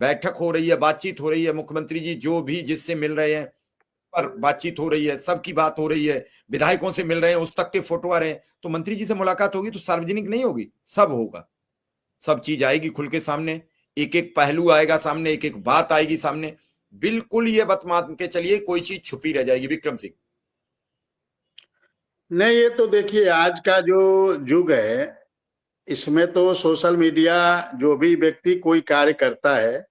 बैठक हो रही है, बातचीत हो रही है, मुख्यमंत्री जी जो भी जिससे मिल रहे हैं पर बातचीत हो रही है, सबकी बात हो रही है, विधायकों से मिल रहे हैं, उस तक के फोटो आ रहे हैं। तो मंत्री जी से मुलाकात होगी तो सार्वजनिक नहीं होगी, सब होगा, सब चीज आएगी खुल के सामने, एक एक पहलू आएगा सामने, एक एक बात आएगी सामने। बिल्कुल ये बात मान के चलिए, कोई चीज छुपी रह जाएगी विक्रम सिंह। नहीं, ये तो देखिए आज का जो युग है इसमें तो सोशल मीडिया, जो भी व्यक्ति कोई कार्य करता है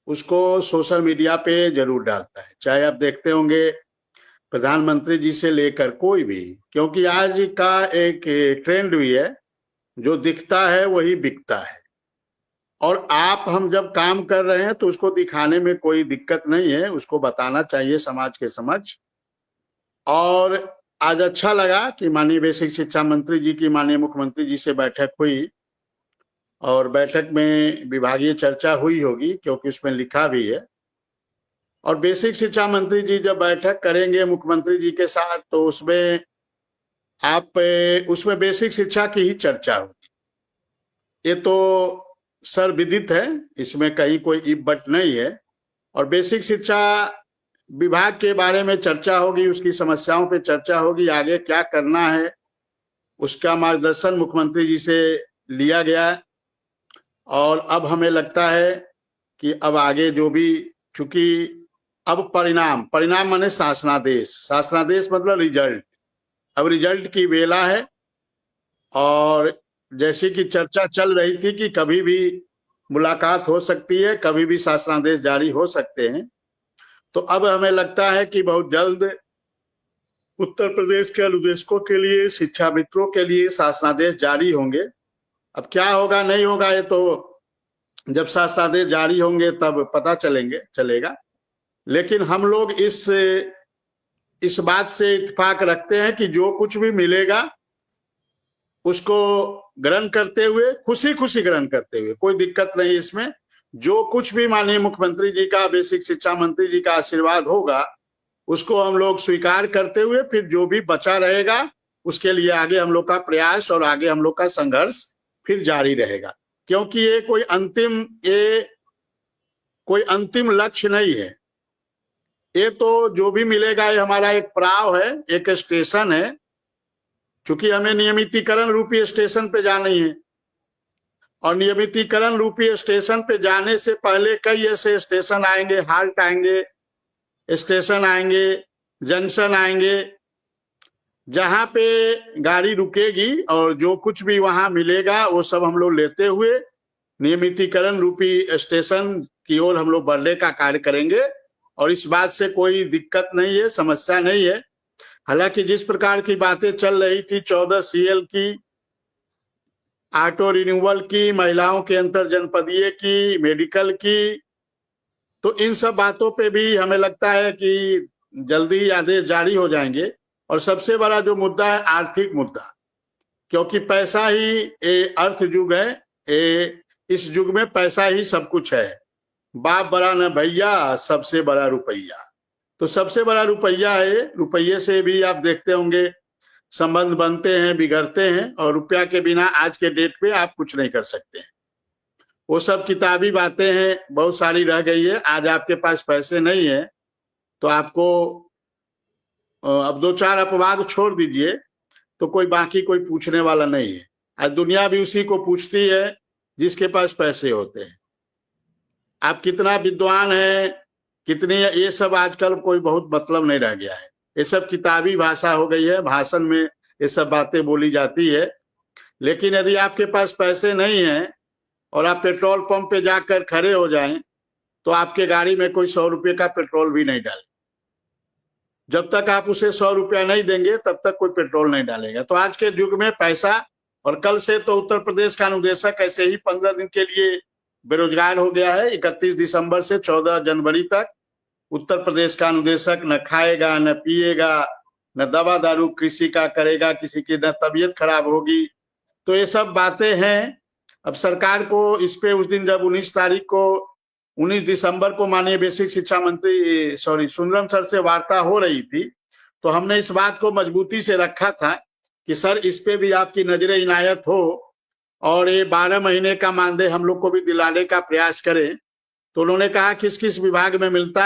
उसको सोशल मीडिया पे जरूर डालता है। चाहे आप देखते होंगे प्रधानमंत्री जी से लेकर कोई भी, क्योंकि आज का एक ट्रेंड भी है, जो दिखता है वही बिकता है। और आप हम जब काम कर रहे हैं तो उसको दिखाने में कोई दिक्कत नहीं है, उसको बताना चाहिए समाज के समक्ष। और आज अच्छा लगा कि माननीय बेसिक शिक्षा मंत्री जी की माननीय मुख्यमंत्री जी से बैठक हुई, और बैठक में विभागीय चर्चा हुई होगी क्योंकि उसमें लिखा भी है। और बेसिक शिक्षा मंत्री जी जब बैठक करेंगे मुख्यमंत्री जी के साथ तो उसमें बेसिक शिक्षा की ही चर्चा होगी। ये तो सर्वविदित है, इसमें कहीं कोई इफ बट नहीं है। और बेसिक शिक्षा विभाग के बारे में चर्चा होगी, उसकी समस्याओं पे चर्चा होगी, आगे क्या करना है उसका मार्गदर्शन मुख्यमंत्री जी से लिया गया। और अब हमें लगता है कि अब आगे जो भी, चूंकि अब परिणाम माने शासनादेश मतलब रिजल्ट, अब रिजल्ट की बेला है। और जैसे कि चर्चा चल रही थी कि कभी भी मुलाकात हो सकती है, कभी भी शासनादेश जारी हो सकते हैं, तो अब हमें लगता है कि बहुत जल्द उत्तर प्रदेश के अनुदेशकों के लिए, शिक्षा मित्रों के लिए शासनादेश जारी होंगे। अब क्या होगा नहीं होगा ये तो जब शासनादेश जारी होंगे तब पता चलेगा। लेकिन हम लोग इस बात से इत्तेफाक रखते हैं कि जो कुछ भी मिलेगा उसको ग्रहण करते हुए, खुशी खुशी ग्रहण करते हुए, कोई दिक्कत नहीं इसमें। जो कुछ भी माननीय मुख्यमंत्री जी का, बेसिक शिक्षा मंत्री जी का आशीर्वाद होगा उसको हम लोग स्वीकार करते हुए फिर जो भी बचा रहेगा उसके लिए आगे हम लोग का प्रयास और आगे हम लोग का संघर्ष फिर जारी रहेगा। क्योंकि ये कोई अंतिम लक्ष्य नहीं है, ये तो जो भी मिलेगा ये हमारा एक पड़ाव है, एक स्टेशन है। क्योंकि हमें नियमितीकरण रूपी स्टेशन पे जानी है, और नियमितीकरण रूपी स्टेशन पे जाने से पहले कई ऐसे स्टेशन आएंगे, हाल्ट आएंगे, स्टेशन आएंगे, जंक्शन आएंगे, जहां पे गाड़ी रुकेगी और जो कुछ भी वहां मिलेगा वो सब हम लोग लेते हुए नियमितीकरण रूपी स्टेशन की ओर हम लोग बढ़ने का कार्य करेंगे। और इस बात से कोई दिक्कत नहीं है, समस्या नहीं है। हालांकि जिस प्रकार की बातें चल रही थी 14 CL की, ऑटो रिन्यूअल की, महिलाओं के अंतर जनपदीय की, मेडिकल की, तो इन सब बातों पे भी हमें लगता है कि जल्दी आदेश जारी हो जाएंगे। और सबसे बड़ा जो मुद्दा है आर्थिक मुद्दा, क्योंकि पैसा ही अर्थ युग है, इस युग में पैसा ही सब कुछ है। बाप बड़ा न भैया, सबसे बड़ा रुपया। तो सबसे बड़ा रुपया है, रुपये से भी आप देखते होंगे संबंध बनते हैं, बिगड़ते हैं, और रुपया के बिना आज के डेट पे आप कुछ नहीं कर सकते हैं। वो सब किताबी बातें हैं, बहुत सारी रह गई है। आज आपके पास पैसे नहीं है तो आपको अब 2-4 अपवाद छोड़ दीजिए तो कोई पूछने वाला नहीं है। आज दुनिया भी उसी को पूछती है जिसके पास पैसे होते हैं। आप कितना विद्वान है, कितनी, ये सब आजकल कोई बहुत मतलब नहीं रह गया है। ये सब किताबी भाषा हो गई है, भाषण में ये सब बातें बोली जाती है। लेकिन यदि आपके पास पैसे नहीं है और आप पेट्रोल पंप पे जाकर खड़े हो जाएं तो आपके गाड़ी में कोई 100 रुपये का पेट्रोल भी नहीं डाले। जब तक आप उसे 100 रुपया नहीं देंगे तब तक कोई पेट्रोल नहीं डालेगा। तो आज के युग में पैसा, और कल से तो उत्तर प्रदेश का अनुदेशक ऐसे ही 15 दिन के लिए बेरोजगार हो गया है। 31 दिसंबर से 14 जनवरी तक उत्तर प्रदेश का अनुदेशक न खाएगा, न पिएगा, न दवा दारू किसी का करेगा, किसी की न तबीयत खराब होगी। तो ये सब बातें हैं। अब सरकार को इस पे उस दिन जब 19 दिसंबर को माननीय बेसिक शिक्षा मंत्री सुंदरम सर से वार्ता हो रही थी तो हमने इस बात को मजबूती से रखा था कि सर इस पे भी आपकी नजर इनायत हो और ये 12 महीने का मानदेय हम लोग को भी दिलाने का प्रयास करें। तो उन्होंने कहा किस किस विभाग में मिलता